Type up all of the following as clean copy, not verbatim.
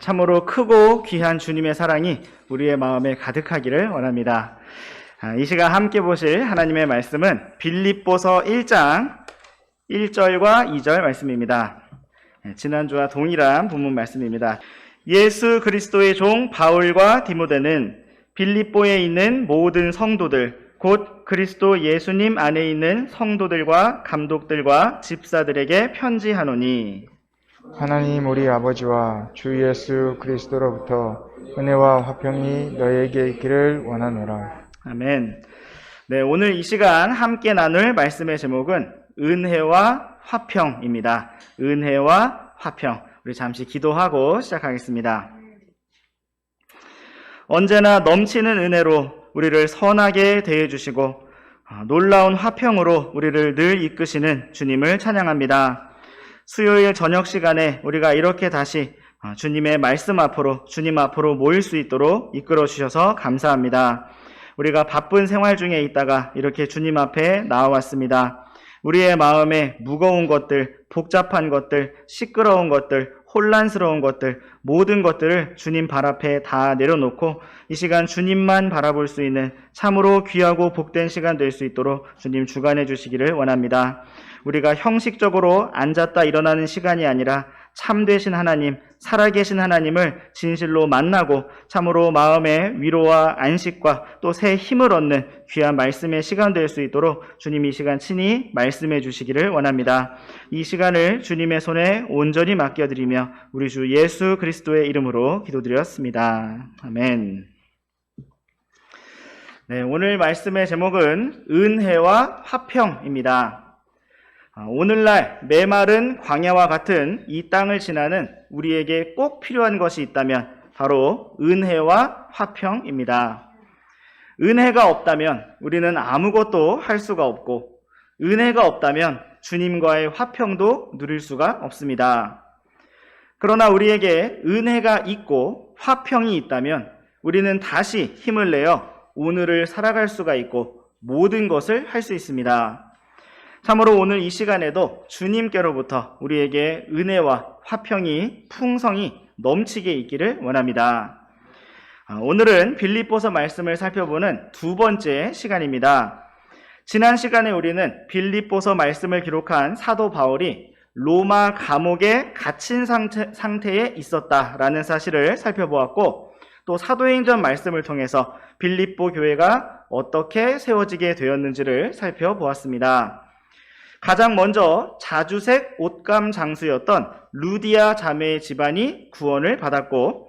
참으로 크고 귀한 주님의 사랑이 우리의 마음에 가득하기를 원합니다. 이 시간 함께 보실 하나님의 말씀은 빌립보서 1장 1절과 2절 말씀입니다. 지난주와 동일한 본문 말씀입니다. 예수 그리스도의 종 바울과 디모데는 빌립보에 있는 모든 성도들, 곧 그리스도 예수님 안에 있는 성도들과 감독들과 집사들에게 편지하노니, 하나님 우리 아버지와 주 예수 그리스도로부터 은혜와 화평이 너에게 있기를 원하노라. 아멘. 네, 오늘 이 시간 함께 나눌 말씀의 제목은 은혜와 화평입니다. 은혜와 화평. 우리 잠시 기도하고 시작하겠습니다. 언제나 넘치는 은혜로 우리를 선하게 대해주시고 놀라운 화평으로 우리를 늘 이끄시는 주님을 찬양합니다. 수요일 저녁 시간에 우리가 이렇게 다시 주님의 말씀 앞으로, 주님 앞으로 모일 수 있도록 이끌어 주셔서 감사합니다. 우리가 바쁜 생활 중에 있다가 이렇게 주님 앞에 나와왔습니다. 우리의 마음에 무거운 것들, 복잡한 것들, 시끄러운 것들, 혼란스러운 것들, 모든 것들을 주님 발 앞에 다 내려놓고 이 시간 주님만 바라볼 수 있는 참으로 귀하고 복된 시간 될 수 있도록 주님 주관해 주시기를 원합니다. 우리가 형식적으로 앉았다 일어나는 시간이 아니라 참되신 하나님, 살아계신 하나님을 진실로 만나고 참으로 마음의 위로와 안식과 또 새 힘을 얻는 귀한 말씀의 시간 될 수 있도록 주님 이 시간 친히 말씀해 주시기를 원합니다. 이 시간을 주님의 손에 온전히 맡겨드리며 우리 주 예수 그리스도의 이름으로 기도드렸습니다. 아멘. 네, 오늘 말씀의 제목은 은혜와 화평입니다. 오늘날 메마른 광야와 같은 이 땅을 지나는 우리에게 꼭 필요한 것이 있다면 바로 은혜와 화평입니다. 은혜가 없다면 우리는 아무것도 할 수가 없고 은혜가 없다면 주님과의 화평도 누릴 수가 없습니다. 그러나 우리에게 은혜가 있고 화평이 있다면 우리는 다시 힘을 내어 오늘을 살아갈 수가 있고 모든 것을 할 수 있습니다. 참으로 오늘 이 시간에도 주님께로부터 우리에게 은혜와 화평이 풍성히 넘치게 있기를 원합니다. 오늘은 빌립보서 말씀을 살펴보는 두 번째 시간입니다. 지난 시간에 우리는 빌립보서 말씀을 기록한 사도 바울이 로마 감옥에 갇힌 상태에 있었다라는 사실을 살펴보았고 또 사도행전 말씀을 통해서 빌립보 교회가 어떻게 세워지게 되었는지를 살펴보았습니다. 가장 먼저 자주색 옷감 장수였던 루디아 자매의 집안이 구원을 받았고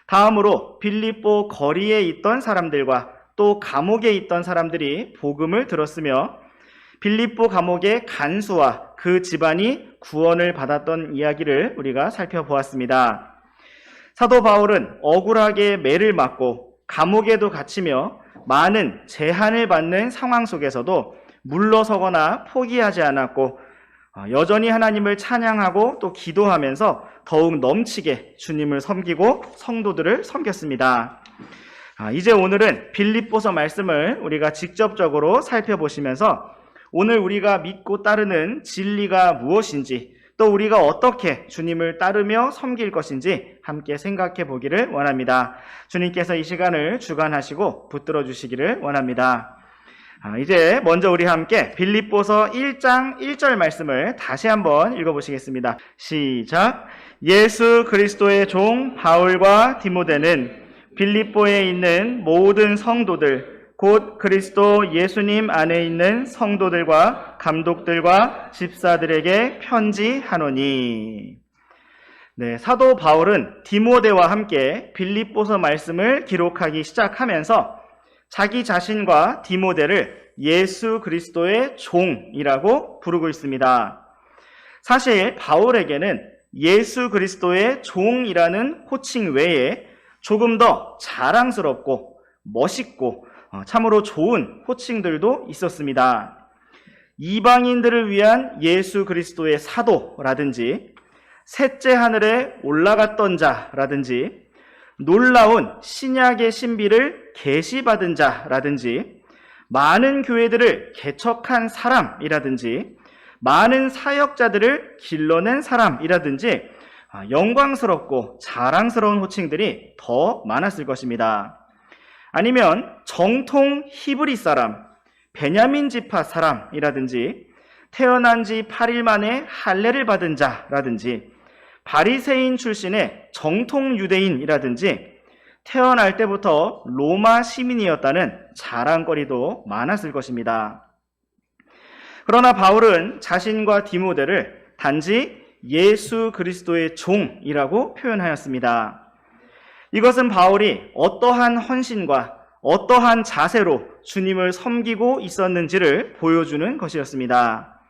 다음으로 빌립보 거리에 있던 사람들과 또 감옥에 있던 사람들이 복음을 들었으며 빌립보 감옥의 간수와 그 집안이 구원을 받았던 이야기를 우리가 살펴보았습니다. 사도 바울은 억울하게 매를 맞고 감옥에도 갇히며 많은 제한을 받는 상황 속에서도 물러서거나 포기하지 않았고 여전히 하나님을 찬양하고 또 기도하면서 더욱 넘치게 주님을 섬기고 성도들을 섬겼습니다. 이제 오늘은 빌립보서 말씀을 우리가 직접적으로 살펴보시면서 오늘 우리가 믿고 따르는 진리가 무엇인지 또 우리가 어떻게 주님을 따르며 섬길 것인지 함께 생각해 보기를 원합니다. 주님께서 이 시간을 주관하시고 붙들어 주시기를 원합니다. 이제 먼저 우리 함께 빌립보서 1장 1절 말씀을 다시 한번 읽어보시겠습니다. 시작. 예수 그리스도의 종 바울과 디모데는 빌립보에 있는 모든 성도들 곧 그리스도 예수님 안에 있는 성도들과 감독들과 집사들에게 편지하노니. 네, 사도 바울은 디모데와 함께 빌립보서 말씀을 기록하기 시작하면서 자기 자신과 디모데를 예수 그리스도의 종이라고 부르고 있습니다. 사실 바울에게는 예수 그리스도의 종이라는 호칭 외에 조금 더 자랑스럽고 멋있고 참으로 좋은 호칭들도 있었습니다. 이방인들을 위한 예수 그리스도의 사도라든지 셋째 하늘에 올라갔던 자라든지 놀라운 신약의 신비를 계시받은 자라든지 많은 교회들을 개척한 사람이라든지 많은 사역자들을 길러낸 사람이라든지 영광스럽고 자랑스러운 호칭들이 더 많았을 것입니다. 아니면 정통 히브리 사람, 베냐민 지파 사람이라든지 태어난 지 8일 만에 할례를 받은 자라든지 바리새인 출신의 정통 유대인이라든지 태어날 때부터 로마 시민이었다는 자랑거리도 많았을 것입니다. 그러나 바울은 자신과 디모데를 단지 예수 그리스도의 종이라고 표현하였습니다. 이것은 바울이 어떠한 헌신과 어떠한 자세로 주님을 섬기고 있었는지를 보여주는 것이었습니다.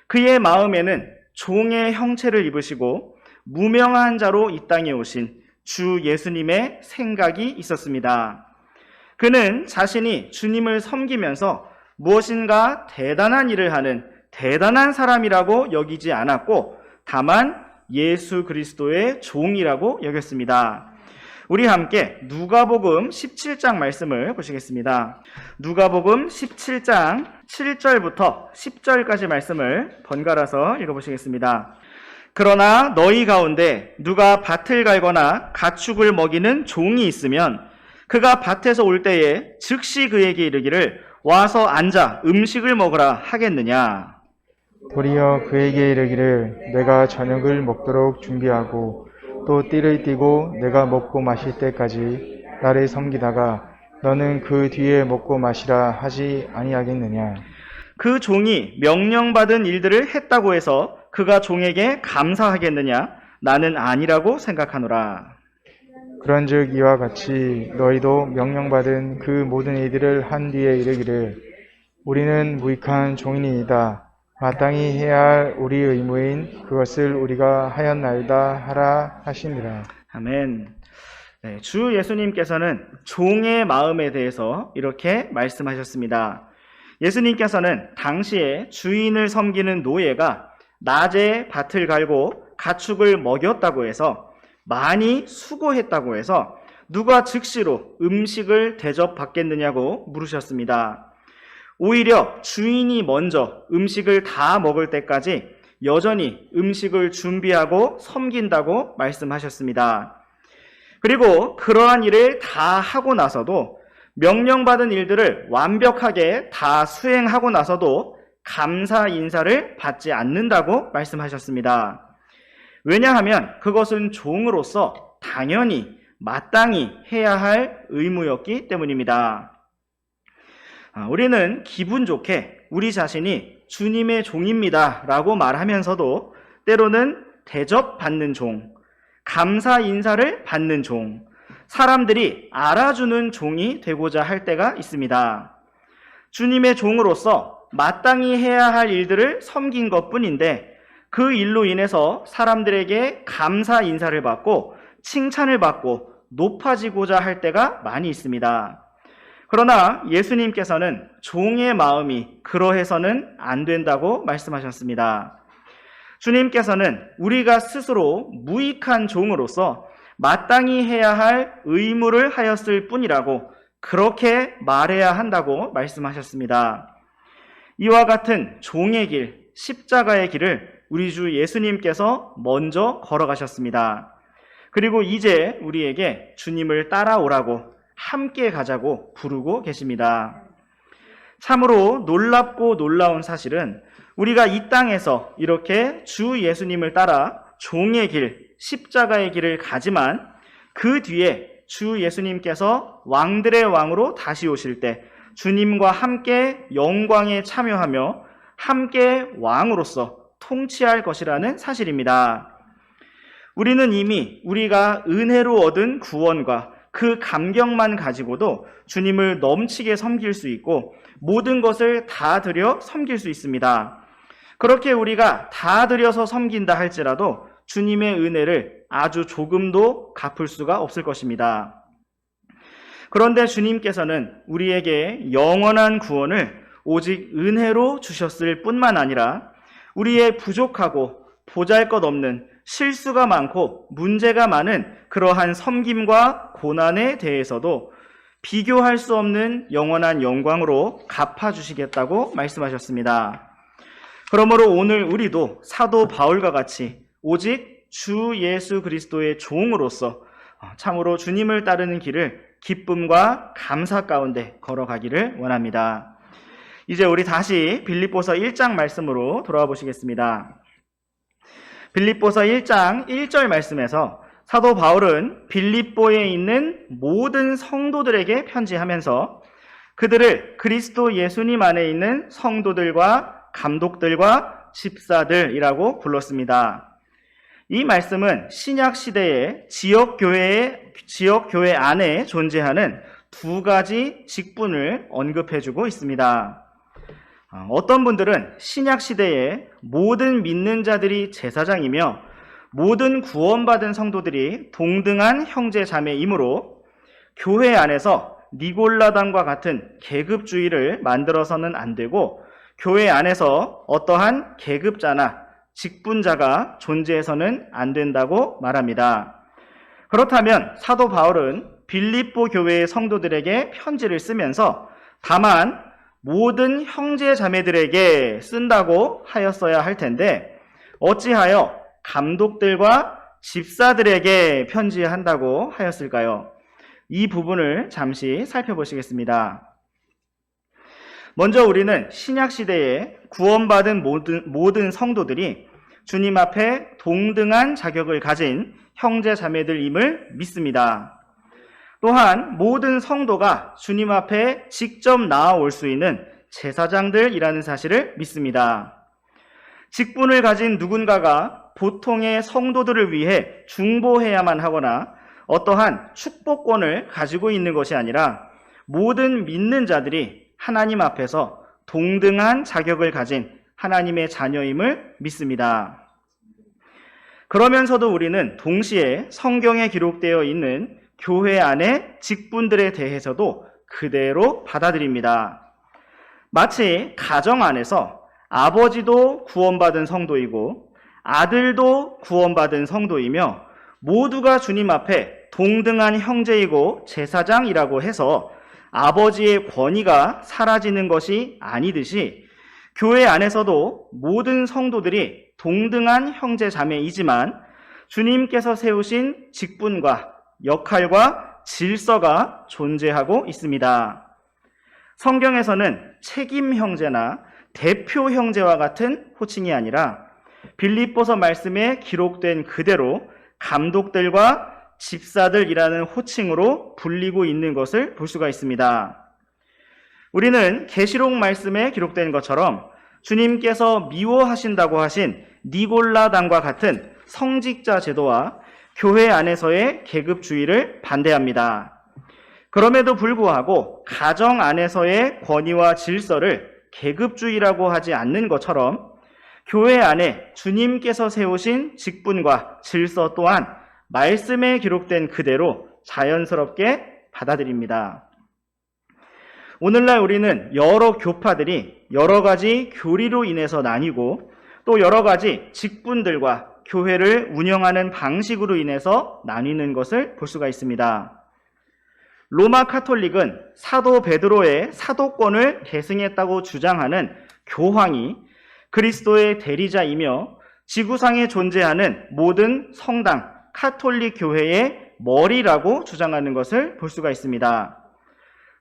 그의 마음에는 종의 형체를 입으시고 무명한 자로 이 땅에 오신 주 예수님의 생각이 있었습니다. 그는 자신이 주님을 섬기면서 무엇인가 대단한 일을 하는 대단한 사람이라고 여기지 않았고 다만 예수 그리스도의 종이라고 여겼습니다. 우리 함께 누가복음 17장 말씀을 보시겠습니다. 누가복음 17장 7절부터 10절까지 말씀을 번갈아서 읽어보시겠습니다. 그러나 너희 가운데 누가 밭을 갈거나 가축을 먹이는 종이 있으면 그가 밭에서 올 때에 즉시 그에게 이르기를 와서 앉아 음식을 먹으라 하겠느냐? 도리어 그에게 이르기를 내가 저녁을 먹도록 준비하고 또 띠를 띠고 내가 먹고 마실 때까지 나를 섬기다가 너는 그 뒤에 먹고 마시라 하지 아니하겠느냐? 그 종이 명령받은 일들을 했다고 해서 그가 종에게 감사하겠느냐? 나는 아니라고 생각하노라. 그런즉 이와 같이 너희도 명령받은 그 모든 일들을 한 뒤에 이르기를 우리는 무익한 종이니이다. 마땅히 해야 할 우리 의무인 그것을 우리가 하였나이다 하라 하시니라. 아멘. 네, 주 예수님께서는 종의 마음에 대해서 이렇게 말씀하셨습니다. 예수님께서는 당시에 주인을 섬기는 노예가 낮에 밭을 갈고 가축을 먹였다고 해서 많이 수고했다고 해서 누가 즉시로 음식을 대접받겠느냐고 물으셨습니다. 오히려 주인이 먼저 음식을 다 먹을 때까지 여전히 음식을 준비하고 섬긴다고 말씀하셨습니다. 그리고 그러한 일을 다 하고 나서도 명령받은 일들을 완벽하게 다 수행하고 나서도 감사 인사를 받지 않는다고 말씀하셨습니다. 왜냐하면 그것은 종으로서 당연히 마땅히 해야 할 의무였기 때문입니다. 우리는 기분 좋게 우리 자신이 주님의 종입니다 라고 말하면서도 때로는 대접받는 종, 감사 인사를 받는 종, 사람들이 알아주는 종이 되고자 할 때가 있습니다. 주님의 종으로서 마땅히 해야 할 일들을 섬긴 것뿐인데 그 일로 인해서 사람들에게 감사 인사를 받고 칭찬을 받고 높아지고자 할 때가 많이 있습니다. 그러나 예수님께서는 종의 마음이 그러해서는 안 된다고 말씀하셨습니다. 주님께서는 우리가 스스로 무익한 종으로서 마땅히 해야 할 의무를 하였을 뿐이라고 그렇게 말해야 한다고 말씀하셨습니다. 이와 같은 종의 길, 십자가의 길을 우리 주 예수님께서 먼저 걸어가셨습니다. 그리고 이제 우리에게 주님을 따라오라고 함께 가자고 부르고 계십니다. 참으로 놀랍고 놀라운 사실은 우리가 이 땅에서 이렇게 주 예수님을 따라 종의 길, 십자가의 길을 가지만 그 뒤에 주 예수님께서 왕들의 왕으로 다시 오실 때 주님과 함께 영광에 참여하며 함께 왕으로서 통치할 것이라는 사실입니다. 우리는 이미 우리가 은혜로 얻은 구원과 그 감격만 가지고도 주님을 넘치게 섬길 수 있고 모든 것을 다 드려 섬길 수 있습니다. 그렇게 우리가 다 드려서 섬긴다 할지라도 주님의 은혜를 아주 조금도 갚을 수가 없을 것입니다. 그런데 주님께서는 우리에게 영원한 구원을 오직 은혜로 주셨을 뿐만 아니라 우리의 부족하고 보잘것없는 실수가 많고 문제가 많은 그러한 섬김과 고난에 대해서도 비교할 수 없는 영원한 영광으로 갚아주시겠다고 말씀하셨습니다. 그러므로 오늘 우리도 사도 바울과 같이 오직 주 예수 그리스도의 종으로서 참으로 주님을 따르는 길을 기쁨과 감사 가운데 걸어가기를 원합니다. 이제 우리 다시 빌립보서 1장 말씀으로 돌아와 보시겠습니다. 빌립보서 1장 1절 말씀에서 사도 바울은 빌립보에 있는 모든 성도들에게 편지하면서 그들을 그리스도 예수님 안에 있는 성도들과 감독들과 집사들이라고 불렀습니다. 이 말씀은 신약 시대의 지역 교회 안에 존재하는 두 가지 직분을 언급해주고 있습니다. 어떤 분들은 신약 시대에 모든 믿는 자들이 제사장이며 모든 구원받은 성도들이 동등한 형제 자매이므로 교회 안에서 니골라당과 같은 계급주의를 만들어서는 안 되고 교회 안에서 어떠한 계급자나 직분자가 존재해서는 안 된다고 말합니다. 그렇다면 사도 바울은 빌립보 교회의 성도들에게 편지를 쓰면서 다만 모든 형제 자매들에게 쓴다고 하였어야 할 텐데 어찌하여 감독들과 집사들에게 편지한다고 하였을까요? 이 부분을 잠시 살펴보시겠습니다. 먼저 우리는 신약 시대에 구원받은 모든 성도들이 주님 앞에 동등한 자격을 가진 형제 자매들임을 믿습니다. 또한 모든 성도가 주님 앞에 직접 나아올 수 있는 제사장들이라는 사실을 믿습니다. 직분을 가진 누군가가 보통의 성도들을 위해 중보해야만 하거나 어떠한 축복권을 가지고 있는 것이 아니라 모든 믿는 자들이 하나님 앞에서 동등한 자격을 가진 하나님의 자녀임을 믿습니다. 그러면서도 우리는 동시에 성경에 기록되어 있는 교회 안의 직분들에 대해서도 그대로 받아들입니다. 마치 가정 안에서 아버지도 구원받은 성도이고 아들도 구원받은 성도이며 모두가 주님 앞에 동등한 형제이고 제사장이라고 해서 아버지의 권위가 사라지는 것이 아니듯이 교회 안에서도 모든 성도들이 동등한 형제 자매이지만 주님께서 세우신 직분과 역할과 질서가 존재하고 있습니다. 성경에서는 책임 형제나 대표 형제와 같은 호칭이 아니라 빌립보서 말씀에 기록된 그대로 감독들과 집사들이라는 호칭으로 불리고 있는 것을 볼 수가 있습니다. 우리는 계시록 말씀에 기록된 것처럼 주님께서 미워하신다고 하신 니골라당과 같은 성직자 제도와 교회 안에서의 계급주의를 반대합니다. 그럼에도 불구하고 가정 안에서의 권위와 질서를 계급주의라고 하지 않는 것처럼 교회 안에 주님께서 세우신 직분과 질서 또한 말씀에 기록된 그대로 자연스럽게 받아들입니다. 오늘날 우리는 여러 교파들이 여러 가지 교리로 인해서 나뉘고 또 여러 가지 직분들과 교회를 운영하는 방식으로 인해서 나뉘는 것을 볼 수가 있습니다. 로마 카톨릭은 사도 베드로의 사도권을 계승했다고 주장하는 교황이 그리스도의 대리자이며 지구상에 존재하는 모든 성당, 카톨릭 교회의 머리라고 주장하는 것을 볼 수가 있습니다.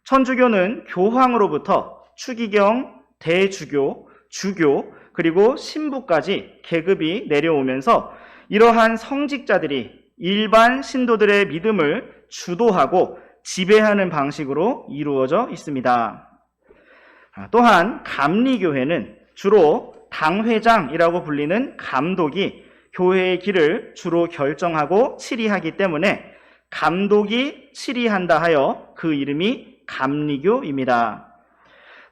천주교는 교황으로부터 추기경, 대주교, 주교, 그리고 신부까지 계급이 내려오면서 이러한 성직자들이 일반 신도들의 믿음을 주도하고 지배하는 방식으로 이루어져 있습니다. 또한 감리교회는 주로 당회장이라고 불리는 감독이 교회의 길을 주로 결정하고 치리하기 때문에 감독이 치리한다 하여 그 이름이 감리교입니다.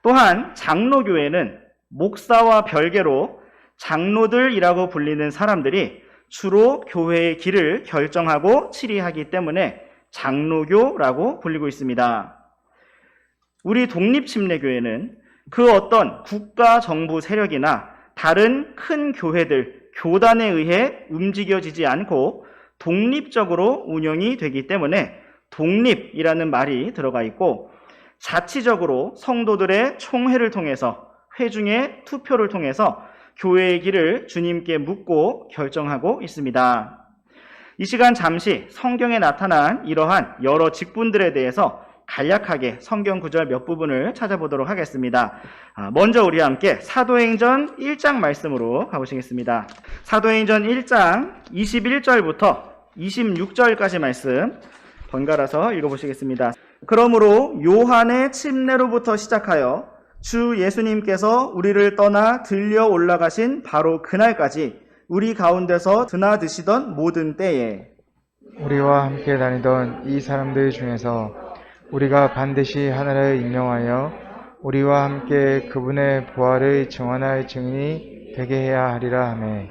또한 장로교회는 목사와 별개로 장로들이라고 불리는 사람들이 주로 교회의 길을 결정하고 치리하기 때문에 장로교라고 불리고 있습니다. 우리 독립침례교회는 그 어떤 국가 정부 세력이나 다른 큰 교회들, 교단에 의해 움직여지지 않고 독립적으로 운영이 되기 때문에 독립이라는 말이 들어가 있고 자치적으로 성도들의 총회를 통해서 회중의 투표를 통해서 교회의 길을 주님께 묻고 결정하고 있습니다. 이 시간 잠시 성경에 나타난 이러한 여러 직분들에 대해서 간략하게 성경 구절 몇 부분을 찾아보도록 하겠습니다. 먼저 우리 함께 사도행전 1장 말씀으로 가보시겠습니다. 사도행전 1장 21절부터 26절까지 말씀 번갈아서 읽어보시겠습니다. 그러므로 요한의 침례로부터 시작하여 주 예수님께서 우리를 떠나 들려 올라가신 바로 그날까지 우리 가운데서 드나드시던 모든 때에 우리와 함께 다니던 이 사람들 중에서 우리가 반드시 하나를 임명하여 우리와 함께 그분의 부활을 증언할 증인이 되게 해야 하리라 하매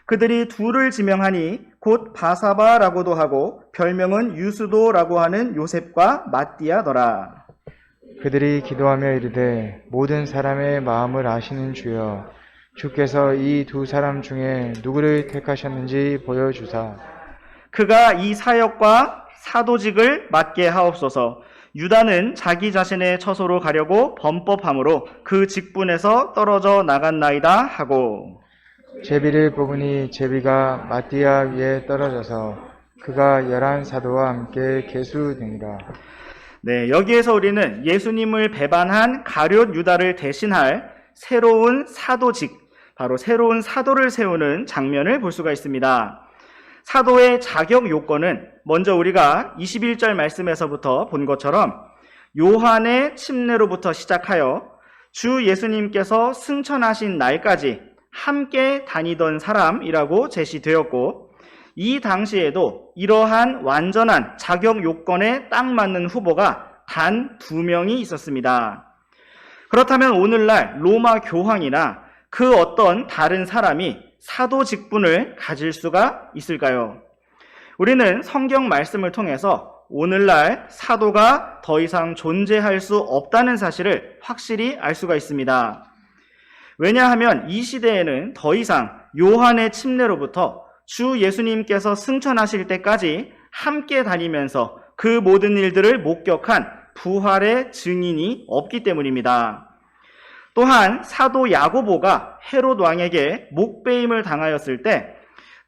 그들이 둘을 지명하니 곧 바사바라고도 하고 별명은 유수도라고 하는 요셉과 마띠아더라. 그들이 기도하며 이르되 모든 사람의 마음을 아시는 주여 주께서 이 두 사람 중에 누구를 택하셨는지 보여주사 그가 이 사역과 사도직을 맡게 하옵소서. 유다는 자기 자신의 처소로 가려고 범법함으로 그 직분에서 떨어져 나갔나이다 하고 제비를 뽑으니 제비가 마띠아 위에 떨어져서 그가 11사도와 함께 계수되니라. 네, 여기에서 우리는 예수님을 배반한 가룟 유다를 대신할 새로운 사도직, 바로 새로운 사도를 세우는 장면을 볼 수가 있습니다. 사도의 자격 요건은 먼저 우리가 21절 말씀에서부터 본 것처럼 요한의 침례로부터 시작하여 주 예수님께서 승천하신 날까지 함께 다니던 사람이라고 제시되었고 이 당시에도 이러한 완전한 자격 요건에 딱 맞는 후보가 단 2명이 있었습니다. 그렇다면 오늘날 로마 교황이나 그 어떤 다른 사람이 사도 직분을 가질 수가 있을까요? 우리는 성경 말씀을 통해서 오늘날 사도가 더 이상 존재할 수 없다는 사실을 확실히 알 수가 있습니다. 왜냐하면 이 시대에는 더 이상 요한의 침례로부터 주 예수님께서 승천하실 때까지 함께 다니면서 그 모든 일들을 목격한 부활의 증인이 없기 때문입니다. 또한 사도 야고보가 헤롯 왕에게 목배임을 당하였을 때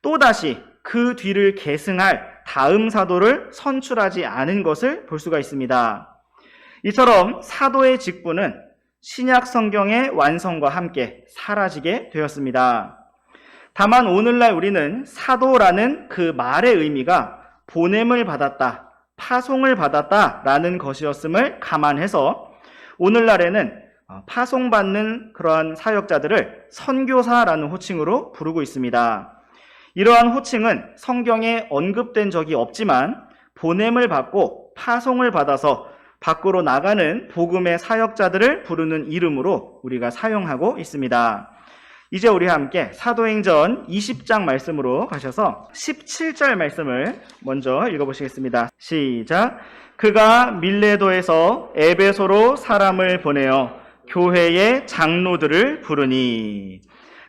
또다시 그 뒤를 계승할 다음 사도를 선출하지 않은 것을 볼 수가 있습니다. 이처럼 사도의 직분은 신약 성경의 완성과 함께 사라지게 되었습니다. 다만 오늘날 우리는 사도라는 그 말의 의미가 보냄을 받았다, 파송을 받았다라는 것이었음을 감안해서 오늘날에는 파송받는 그러한 사역자들을 선교사라는 호칭으로 부르고 있습니다. 이러한 호칭은 성경에 언급된 적이 없지만 보냄을 받고 파송을 받아서 밖으로 나가는 복음의 사역자들을 부르는 이름으로 우리가 사용하고 있습니다. 이제 우리 함께 사도행전 20장 말씀으로 가셔서 17절 말씀을 먼저 읽어보시겠습니다. 시작. 그가 밀레도에서 에베소로 사람을 보내어 교회의 장로들을 부르니.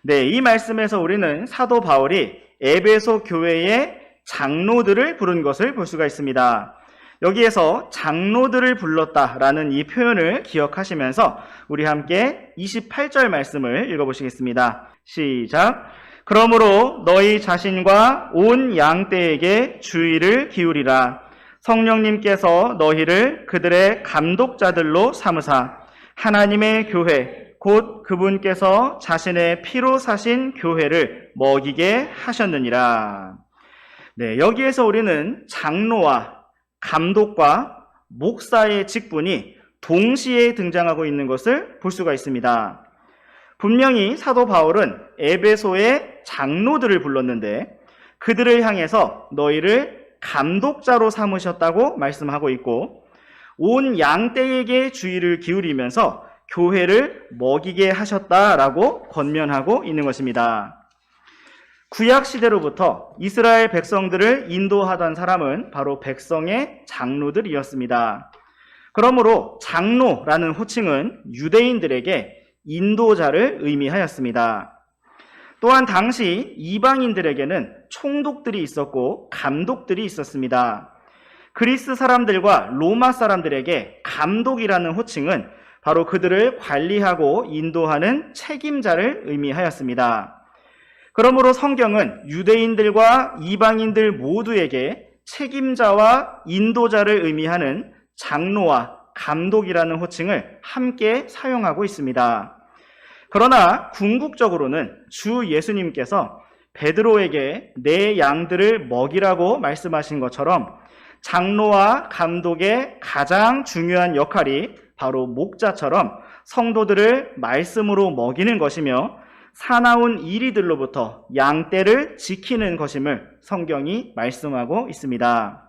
네, 이 말씀에서 우리는 사도 바울이 에베소 교회의 장로들을 부른 것을 볼 수가 있습니다. 여기에서 장로들을 불렀다라는 이 표현을 기억하시면서 우리 함께 28절 말씀을 읽어보시겠습니다. 시작. 그러므로 너희 자신과 온 양떼에게 주의를 기울이라. 성령님께서 너희를 그들의 감독자들로 삼으사 하나님의 교회 곧 그분께서 자신의 피로 사신 교회를 먹이게 하셨느니라. 네, 여기에서 우리는 장로와 감독과 목사의 직분이 동시에 등장하고 있는 것을 볼 수가 있습니다. 분명히 사도 바울은 에베소의 장로들을 불렀는데 그들을 향해서 너희를 감독자로 삼으셨다고 말씀하고 있고 온 양떼에게 주의를 기울이면서 교회를 먹이게 하셨다라고 권면하고 있는 것입니다. 구약 시대로부터 이스라엘 백성들을 인도하던 사람은 바로 백성의 장로들이었습니다. 그러므로 장로라는 호칭은 유대인들에게 인도자를 의미하였습니다. 또한 당시 이방인들에게는 총독들이 있었고 감독들이 있었습니다. 그리스 사람들과 로마 사람들에게 감독이라는 호칭은 바로 그들을 관리하고 인도하는 책임자를 의미하였습니다. 그러므로 성경은 유대인들과 이방인들 모두에게 책임자와 인도자를 의미하는 장로와 감독이라는 호칭을 함께 사용하고 있습니다. 그러나 궁극적으로는 주 예수님께서 베드로에게 내 양들을 먹이라고 말씀하신 것처럼 장로와 감독의 가장 중요한 역할이 바로 목자처럼 성도들을 말씀으로 먹이는 것이며 사나운 이리들로부터 양떼를 지키는 것임을 성경이 말씀하고 있습니다.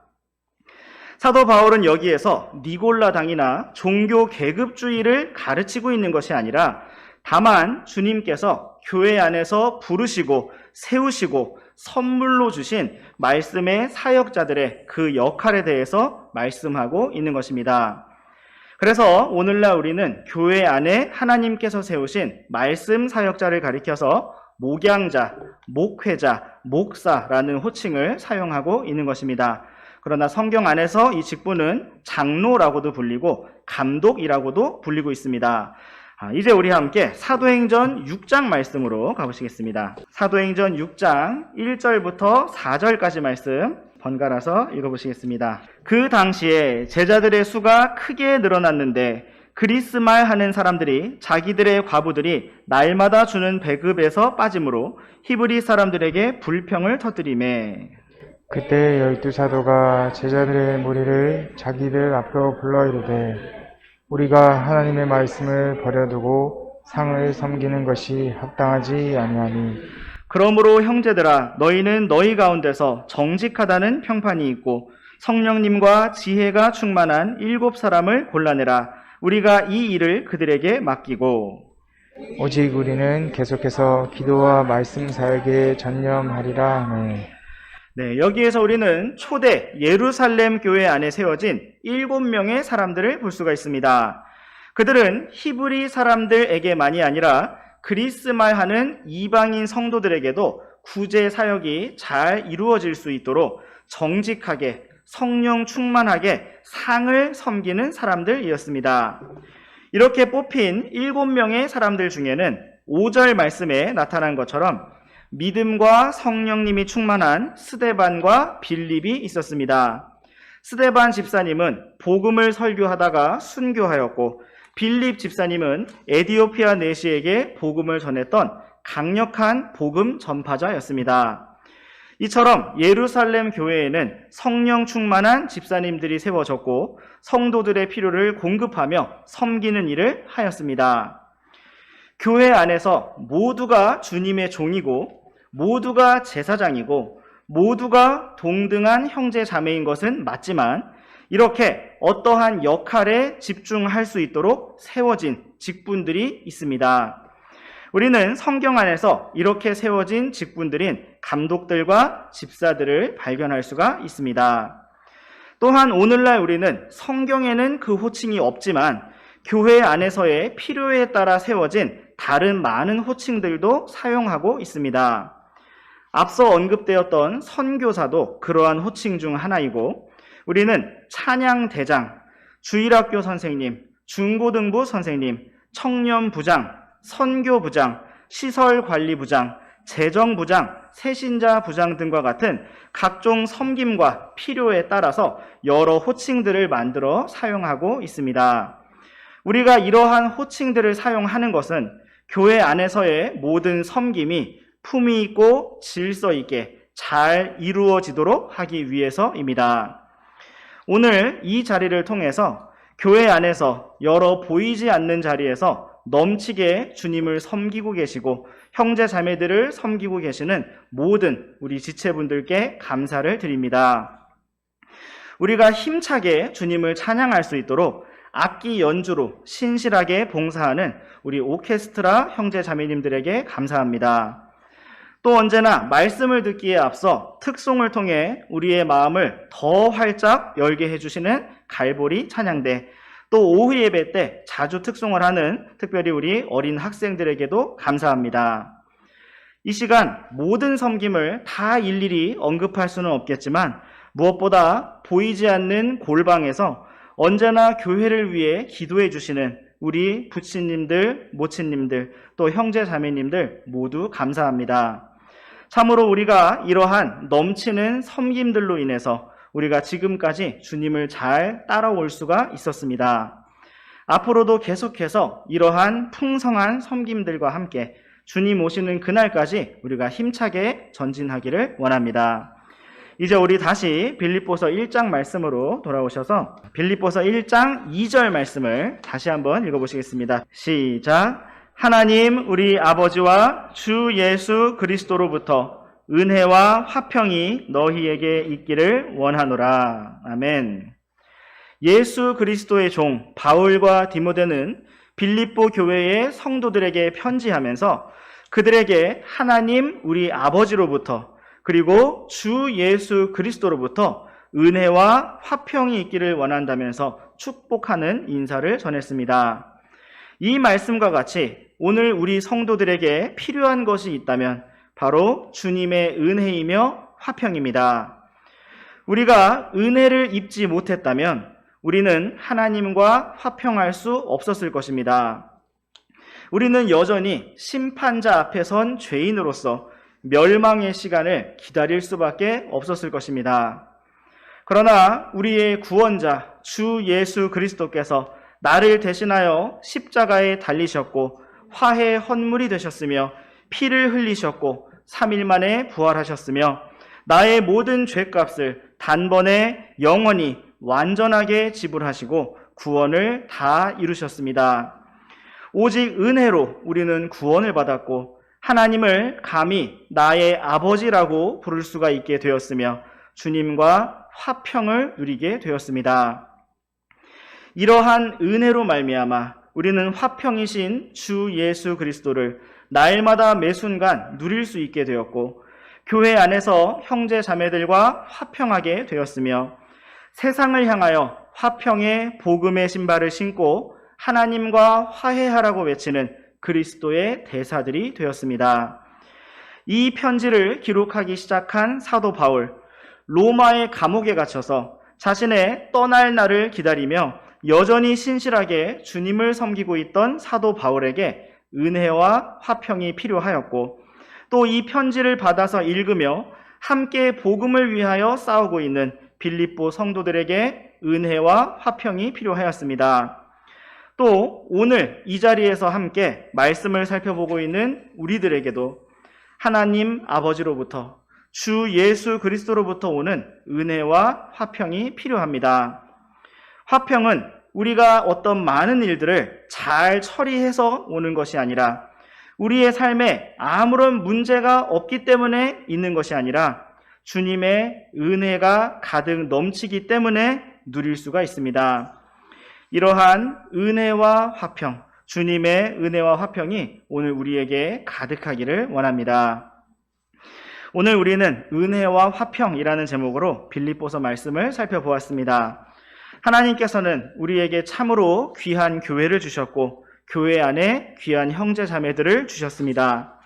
사도 바울은 여기에서 니골라당이나 종교 계급주의를 가르치고 있는 것이 아니라 다만 주님께서 교회 안에서 부르시고 세우시고 선물로 주신 말씀의 사역자들의 그 역할에 대해서 말씀하고 있는 것입니다. 그래서 오늘날 우리는 교회 안에 하나님께서 세우신 말씀 사역자를 가리켜서 목양자, 목회자, 목사라는 호칭을 사용하고 있는 것입니다. 그러나 성경 안에서 이 직분은 장로라고도 불리고 감독이라고도 불리고 있습니다. 이제 우리 함께 사도행전 6장 말씀으로 가보시겠습니다. 사도행전 6장 1절부터 4절까지 말씀 번갈아서 읽어보시겠습니다. 그 당시에 제자들의 수가 크게 늘어났는데 그리스말 하는 사람들이 자기들의 과부들이 날마다 주는 배급에서 빠짐으로 히브리 사람들에게 불평을 터뜨리매 그때 12사도가 제자들의 무리를 자기들 앞으로 불러 이르되 우리가 하나님의 말씀을 버려두고 상을 섬기는 것이 합당하지 아니하니 그러므로 형제들아 너희는 너희 가운데서 정직하다는 평판이 있고 성령님과 지혜가 충만한 7사람을 골라내라. 우리가 이 일을 그들에게 맡기고 오직 우리는 계속해서 기도와 말씀 사역에 전념하리라 하네. 네, 여기에서 우리는 초대 예루살렘 교회 안에 세워진 7명의 사람들을 볼 수가 있습니다. 그들은 히브리 사람들에게만이 아니라 그리스말 하는 이방인 성도들에게도 구제 사역이 잘 이루어질 수 있도록 정직하게 성령 충만하게 상을 섬기는 사람들이었습니다. 이렇게 뽑힌 7명의 사람들 중에는 5절 말씀에 나타난 것처럼 믿음과 성령님이 충만한 스데반과 빌립이 있었습니다. 스데반 집사님은 복음을 설교하다가 순교하였고 빌립 집사님은 에디오피아 내시에게 복음을 전했던 강력한 복음 전파자였습니다. 이처럼 예루살렘 교회에는 성령 충만한 집사님들이 세워졌고 성도들의 필요를 공급하며 섬기는 일을 하였습니다. 교회 안에서 모두가 주님의 종이고 모두가 제사장이고 모두가 동등한 형제 자매인 것은 맞지만 이렇게 어떠한 역할에 집중할 수 있도록 세워진 직분들이 있습니다. 우리는 성경 안에서 이렇게 세워진 직분들인 감독들과 집사들을 발견할 수가 있습니다. 또한 오늘날 우리는 성경에는 그 호칭이 없지만 교회 안에서의 필요에 따라 세워진 다른 많은 호칭들도 사용하고 있습니다. 앞서 언급되었던 선교사도 그러한 호칭 중 하나이고 우리는 찬양대장, 주일학교 선생님, 중고등부 선생님, 청년부장, 선교부장, 시설관리부장, 재정부장, 새신자부장 등과 같은 각종 섬김과 필요에 따라서 여러 호칭들을 만들어 사용하고 있습니다. 우리가 이러한 호칭들을 사용하는 것은 교회 안에서의 모든 섬김이 품위 있고 질서 있게 잘 이루어지도록 하기 위해서입니다. 오늘 이 자리를 통해서 교회 안에서 여러 보이지 않는 자리에서 넘치게 주님을 섬기고 계시고 형제 자매들을 섬기고 계시는 모든 우리 지체분들께 감사를 드립니다. 우리가 힘차게 주님을 찬양할 수 있도록 악기 연주로 신실하게 봉사하는 우리 오케스트라 형제 자매님들에게 감사합니다. 또 언제나 말씀을 듣기에 앞서 특송을 통해 우리의 마음을 더 활짝 열게 해주시는 갈보리 찬양대, 또 오후 예배 때 자주 특송을 하는 특별히 우리 어린 학생들에게도 감사합니다. 이 시간 모든 섬김을 다 일일이 언급할 수는 없겠지만 무엇보다 보이지 않는 골방에서 언제나 교회를 위해 기도해 주시는 우리 부친님들, 모친님들, 또 형제 자매님들 모두 감사합니다. 참으로 우리가 이러한 넘치는 섬김들로 인해서 우리가 지금까지 주님을 잘 따라올 수가 있었습니다. 앞으로도 계속해서 이러한 풍성한 섬김들과 함께 주님 오시는 그날까지 우리가 힘차게 전진하기를 원합니다. 이제 우리 다시 빌립보서 1장 말씀으로 돌아오셔서 빌립보서 1장 2절 말씀을 다시 한번 읽어보시겠습니다. 시작. 하나님 우리 아버지와 주 예수 그리스도로부터 은혜와 화평이 너희에게 있기를 원하노라. 아멘. 예수 그리스도의 종 바울과 디모데는 빌립보 교회의 성도들에게 편지하면서 그들에게 하나님 우리 아버지로부터 그리고 주 예수 그리스도로부터 은혜와 화평이 있기를 원한다면서 축복하는 인사를 전했습니다. 이 말씀과 같이 오늘 우리 성도들에게 필요한 것이 있다면 바로 주님의 은혜이며 화평입니다. 우리가 은혜를 입지 못했다면 우리는 하나님과 화평할 수 없었을 것입니다. 우리는 여전히 심판자 앞에 선 죄인으로서 멸망의 시간을 기다릴 수밖에 없었을 것입니다. 그러나 우리의 구원자 주 예수 그리스도께서 나를 대신하여 십자가에 달리셨고 화해 헌물이 되셨으며 피를 흘리셨고 3일 만에 부활하셨으며 나의 모든 죄값을 단번에 영원히 완전하게 지불하시고 구원을 다 이루셨습니다. 오직 은혜로 우리는 구원을 받았고 하나님을 감히 나의 아버지라고 부를 수가 있게 되었으며 주님과 화평을 누리게 되었습니다. 이러한 은혜로 말미암아 우리는 화평이신 주 예수 그리스도를 날마다 매 순간 누릴 수 있게 되었고 교회 안에서 형제 자매들과 화평하게 되었으며 세상을 향하여 화평의 복음의 신발을 신고 하나님과 화해하라고 외치는 그리스도의 대사들이 되었습니다. 이 편지를 기록하기 시작한 사도 바울, 로마의 감옥에 갇혀서 자신의 떠날 날을 기다리며 여전히 신실하게 주님을 섬기고 있던 사도 바울에게 은혜와 화평이 필요하였고 또 이 편지를 받아서 읽으며 함께 복음을 위하여 싸우고 있는 빌립보 성도들에게 은혜와 화평이 필요하였습니다. 또 오늘 이 자리에서 함께 말씀을 살펴보고 있는 우리들에게도 하나님 아버지로부터 주 예수 그리스도로부터 오는 은혜와 화평이 필요합니다. 화평은 우리가 어떤 많은 일들을 잘 처리해서 오는 것이 아니라 우리의 삶에 아무런 문제가 없기 때문에 있는 것이 아니라 주님의 은혜가 가득 넘치기 때문에 누릴 수가 있습니다. 이러한 은혜와 화평, 주님의 은혜와 화평이 오늘 우리에게 가득하기를 원합니다. 오늘 우리는 은혜와 화평이라는 제목으로 빌립보서 말씀을 살펴보았습니다. 하나님께서는 우리에게 참으로 귀한 교회를 주셨고 교회 안에 귀한 형제 자매들을 주셨습니다.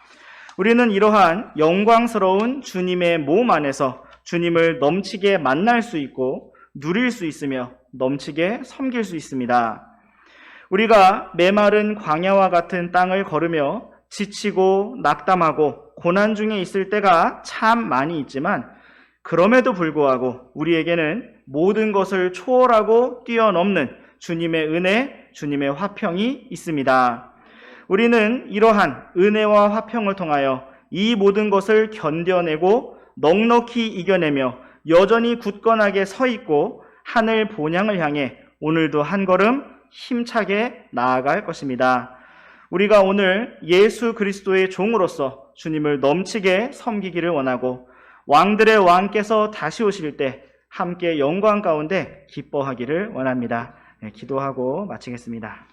우리는 이러한 영광스러운 주님의 몸 안에서 주님을 넘치게 만날 수 있고 누릴 수 있으며 넘치게 섬길 수 있습니다. 우리가 메마른 광야와 같은 땅을 걸으며 지치고 낙담하고 고난 중에 있을 때가 참 많이 있지만 그럼에도 불구하고 우리에게는 모든 것을 초월하고 뛰어넘는 주님의 은혜, 주님의 화평이 있습니다. 우리는 이러한 은혜와 화평을 통하여 이 모든 것을 견뎌내고 넉넉히 이겨내며 여전히 굳건하게 서 있고 하늘 본향을 향해 오늘도 한 걸음 힘차게 나아갈 것입니다. 우리가 오늘 예수 그리스도의 종으로서 주님을 넘치게 섬기기를 원하고 왕들의 왕께서 다시 오실 때 함께 영광 가운데 기뻐하기를 원합니다. 기도하고 마치겠습니다.